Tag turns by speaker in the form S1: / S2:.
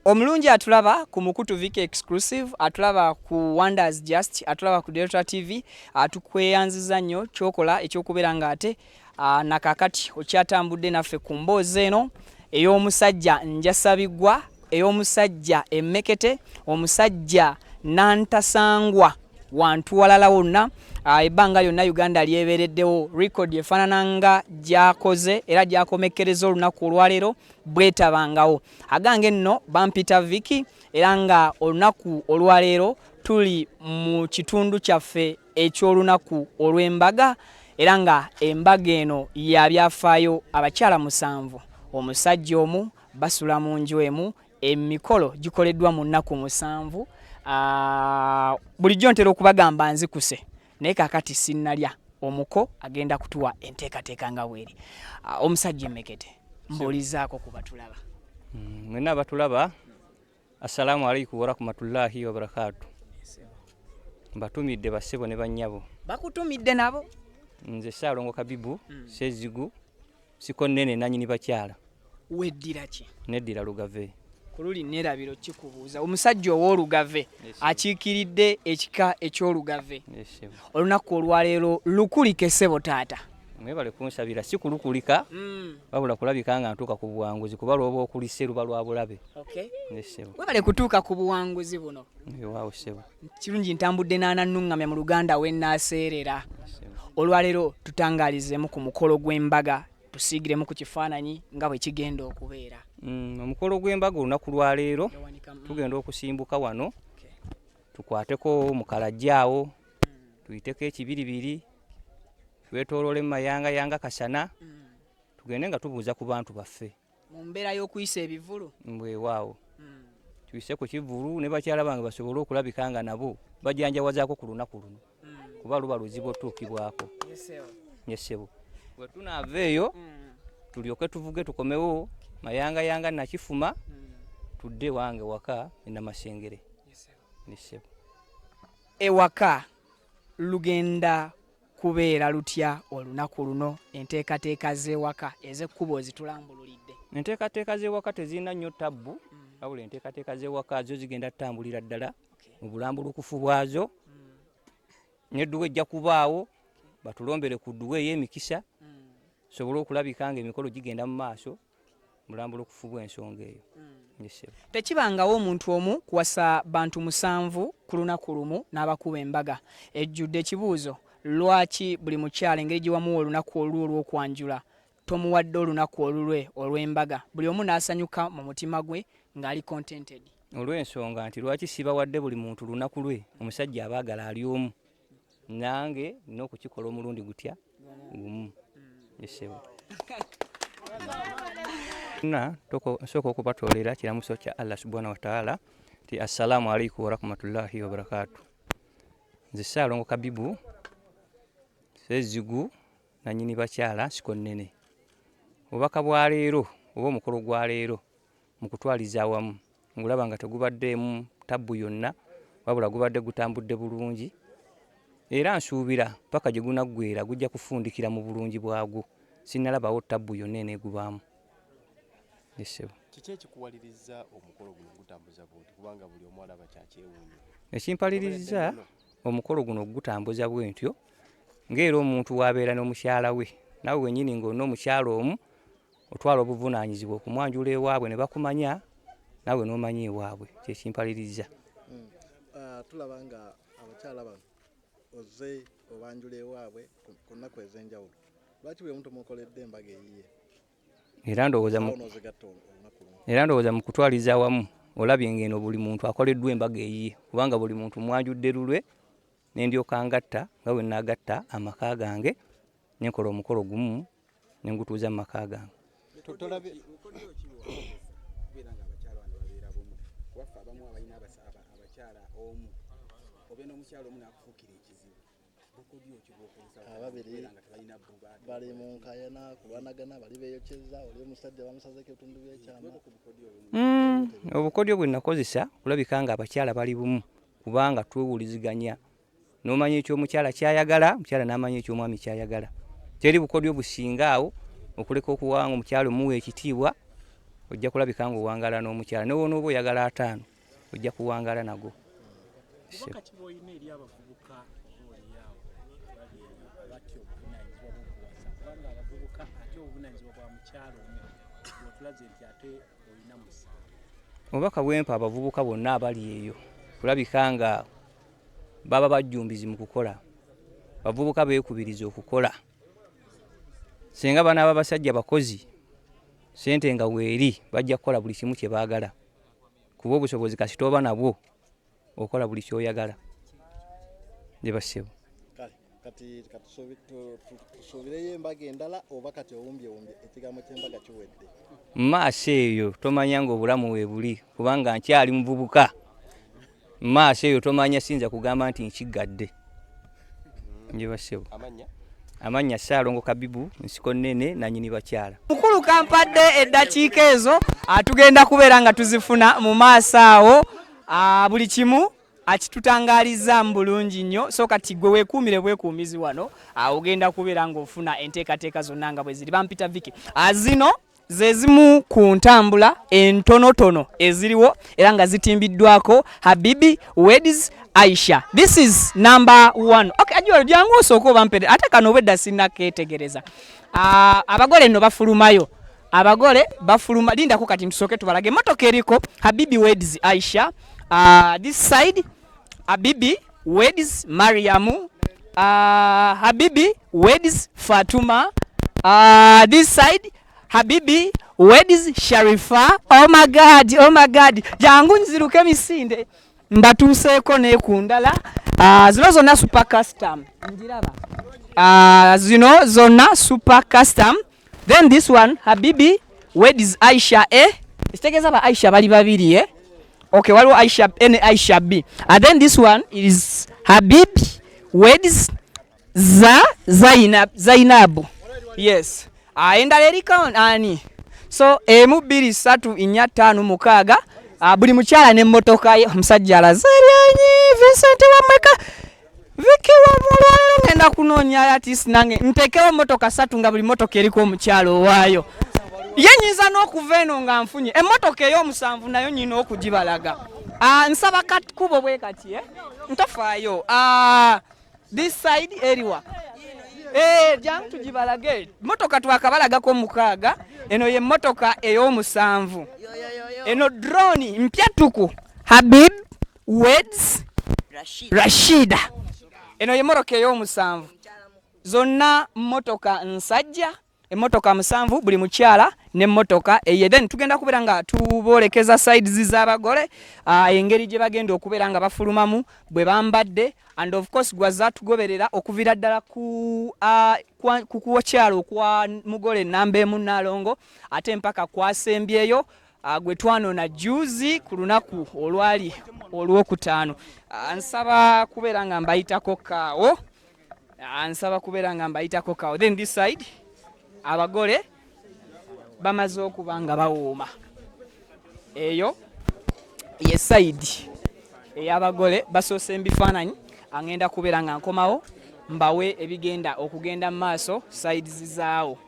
S1: Omulungi atulaba ku Mukutu Viki Exclusive, atulaba ku Wonders Just, atulaba ku Delta TV, atukweyanziza nnyo kyokola ekyokubeera nga ate nakakati okyatambudde naffe ku mboozi eno ey'omusajja njasabigwa, ey'omusajja emmekete, omusajja nantasangwa wantu walala wonna. Ebbanga lyonna Uganda lyebeereddewo record efaanana nga gyakoze era gyakomekkereza olunaku olwaleero bwetabangawo. Agange nno bampita Viki era nga olunaku olwaleero tuli mu kitundu kyaffe eky'olunaku olw'embaga era nga embaga eno ya byafaayo abakyala 7 omusajja omu basula mu nju emu, emikolo gikoleddwa mu nnaku 7. Bulijjo ntera okubagamba nzikuse naye kakati sinnalya omuko agenda kutuwa enteekateeka nga bweri. Omusajja emmekete mbuulizaako ku batulaba.
S2: Mwenna abatulaba, assalamu alaikum warahmatullahi wabarakatuh. Mbatumidde bassebo ne bannyabo.
S1: Bakutumidde nabo?
S2: Nze Ssaalongo Kabibu, Ssezigu, Sikonnene nanyini bakyala.
S1: Weddira ki?
S2: Neddira Lugave.
S1: Kululi nerabiro kikubuuza. Omusajja ow'Olugave akiikiridde ekika eky'Olugave. Olunaku olwaleero lukulike ssebo taata.
S2: Mwebale kunsabira si kulukulika wabula kulabika nga ntuuka ku buwanguzi kuba lwoba okulise luba lwa bulabe.
S1: Webale kutuuka ku buwanguzi buno.
S2: Waawo ssebo.
S1: Kirungi ntambudde n'anannuŋŋamya mu Luganda we nnaaseerera. Olwaleero tutangaalizemu ku mukolo gw'embaga, tusiigiremu ku kifaananyi nga bwe kigenda okubeera.
S2: Omukolo gw'embaga olunaku lwaleero tugenda okusimbuka wano tukwateko mukalajjaawo tuyiteko ekibiribiri twetoolole mayanga kasana tugende nga tubuuza ku bantu baffe
S1: mu mbeera y'okuyisa ebivulu.
S2: Mbwewaawo tuyise ku kivulu ne bakyala bange basobole okulabika nga nabo bajanjawazaako ku lunaku luno kuba luba luzibu otuukibwako. Yesebo bwe tunaava eyo tulyoke tuvuge tukomewo mayanga nakifuma tudde wange waka enamasengere. Yesebo
S1: ewaka lugenda kubeera lutya olunaku luno? Enteekateeka z'ewaka ez'ekkubo zitulambululidde.
S2: Enteekateeka z'ewaka tezirina nnyo tabbu wabula enteekateeka z'ewaka zo zigenda tutambulira ddala mu bulambulukufu bwazo. Nedduwa ejja kubaawo batulombere ku dduwa ey'emikisa sobole okulabika nga emikolo gigenda mu maaso mulambulukufu bw'ensonga eyo.
S1: Tekibangawo omuntu omu kuwasa bantu 7 ku lunaku lumu n'abakuba embaga. Ejjudde ekibuuzo lwaki buli mukyala engeri gye wamuwa olunaku olwo olw'okwanjula tomuwadde olunaku olulwe olw'embaga, buli omu n'asanyuka mu mutima gwe ng'ali contented?
S2: Olw'ensonga nti lwaki sibawadde buli muntu lunaku lwe, omusajja abaagala ali omu, nange nina okukikola omulundi gutya gumu. Yesebo nsooka okubatoolera kiramuso kya Allah subhanahu wa ta'ala ti assalamu alaikum warahmatullahi wabarakatuh. Nze Ssaalongo Kabibu, Ssezigu nanyini bakyala Sikonnene. Obubaka bwa leero oba omukolo gwa leero mu kutwaliza awamu ngulaba nga tegubaddeemu tabbu yonna wabula gubadde gutambudde bulungi era nsuubira paka gye gunaggweera gujja kufundikira mu bulungi bwagwo. Sinnalabawo tabbu yonna eneegubaamu. Yesebo
S3: kiki ekikuwaliriza omukolo guno gutambuza bwoti kubanga buli omu alaba kyakyewuunyo?
S2: Ekimpaliriza omukolo guno gutambuza bwentyo ng'era omuntu waabeera n'omukyala we nawe wennyini ng'olina omukyala omu otwala obuvunaanyizibwa okumwanjula ewaabwe ne bakumanya nawe n'omanya ewaabwe. Kyekimpaliriza.
S4: Tulaba nga abakyala bano ozze obanjula ewaabwe ku nnaku ez'enjawulo, lwaki buli omuntu mukoledde embaga eyiye?
S2: Era ndowooza mu kutwaliza awamu olabye ng'eno buli muntu akoleddwa embaga eyiye kubanga buli muntu mwanjudde lulwe nendyoka ngatta nga bwe nagatta amaka gange nenkola omukolo gumu nengutuuza mu maka gange.
S4: Bali mu nkayana kulwanagana bali beeyokyeza oli omusajja bamusazeko ebitundu by'ekyama.
S2: Obukodyo bwe nakozesa kulabika nga abakyala bali bumu kubanga twewuliziganya n'omanya eky'omukyala kyayagala, omukyala n'amanya eky'omwami kyayagala. Teri bukodyo businga awo okuleka okuwanga omukyala omuwa ekitiibwa, ojja kulabika nga owangaala n'omukyala. Ne wonooba oyagala 5 ojja kuwangaala nago. Obubaka bwempa abavubuka bonna abali eyo kulabika nga baba bajjumbizi mu kukola. Bavubuka beekubiriza okukola. Singa banaaba basajja bakozi, sente nga weeri bajja kukola buli kimu kye baagala. Kuba obusobozi kasita oba nabwo okola buli kyoyagala. Gye basebo.
S4: Kati tusuubireyo embaga endala oba kati owumbye ekigambo ky'embaga kiwedde?
S2: Maaso eyo tomanya ng'obulamu we buli kubanga nkyali muvubuka. Maaso eyo tomanya sinza kugamba nti nkigadde. Gye basebo. Amanya Ssaalongo Kabibu, nsiko nnene nanyini bakyala.
S1: Mukulu kampadde eddakiika ezo atugenda kubeera nga tuzifuna mu maaso awo. Buli kimu akitutangaaliza mu bulungi nnyo. So kati gwe weekuumire bwekuumizi wano ogenda kubeera ng'ofuna enteekateeka zonna nga bwe ziri. Bampita Viki. Zino ze zimu ku ntambula entonotono eziriwo era nga zitimbiddwako Habibi Weddings Aisha. This is number 1. Okay, Ajje jangu osooka obampere ate kano obwedda sinnakeetegereza. Abagole nno bafulumayo. Abagole bafuluma lindako kati tusooke tubalage. Emmotoka eriko Habibi Weddings Aisha. This side Habibi Weddings Mariamu. Habibi Weddings Fatuma. This side Habibi Weddings Sharifa. Oh my God. Jangu nziruke misinde. Mbatuuseeko neekundala. Zino zonna super custom. Njiraba. Zino zonna super custom. Then this one Habibi Weddings Aisha A. Kitegeeza ba Aisha bali babiri Okay, waliwo Aisha A ne Aisha B. And then this one is Habibi Weddings Zainabu. Yes. Endala eriko ani. So 1 2 3 4 5 6. Buli mukyala n'emmotoka ye. Omusajja Ameyenye Vincent wameka Viki wamulwaliro ngenda kunoonya artist nange ntekewo emmotoka 3 nga buli mmotoka eriko omukyala owaayo. Ye nyiza n'okuva eno nga nfunye emmotoka ey'omusanvu nayo nyina okugibalaga. Nsaba kubo bwe kati ntafaayo. This side eriwa jangu tugibalage. Motoka twakabalagako 6. Eno ye motoka ey'omusanvu. Eno drone mpyatuku Habib Weddings Rashida. Eno ye motoka ey'omusanvu. Zonna motoka nsajja. Emmotoka musanvu buli mukyala n'emmotoka eye. Then tugenda kubeera nga tuboolekeza sides z'abagole engeri gye bagenda okubeera nga bafulumamu bwe bambadde, and of course gwaza tugoberera okuvira ddala ku kukyalo kwa mugole namba emu Nnalongo ate mpaka kwasembyeyo gwe twanona juzi ku lunaku olwali olw'okutaano. Nsaba kubeera nga mbayitako kaawo. Then this side abagole bamaze okuba nga bawooma. Eyo ye side ey'abagole basoose ebifaananyi. Angenda kubeera nga nkomawo mbawe ebigenda okugenda mu maaso sides zaawo.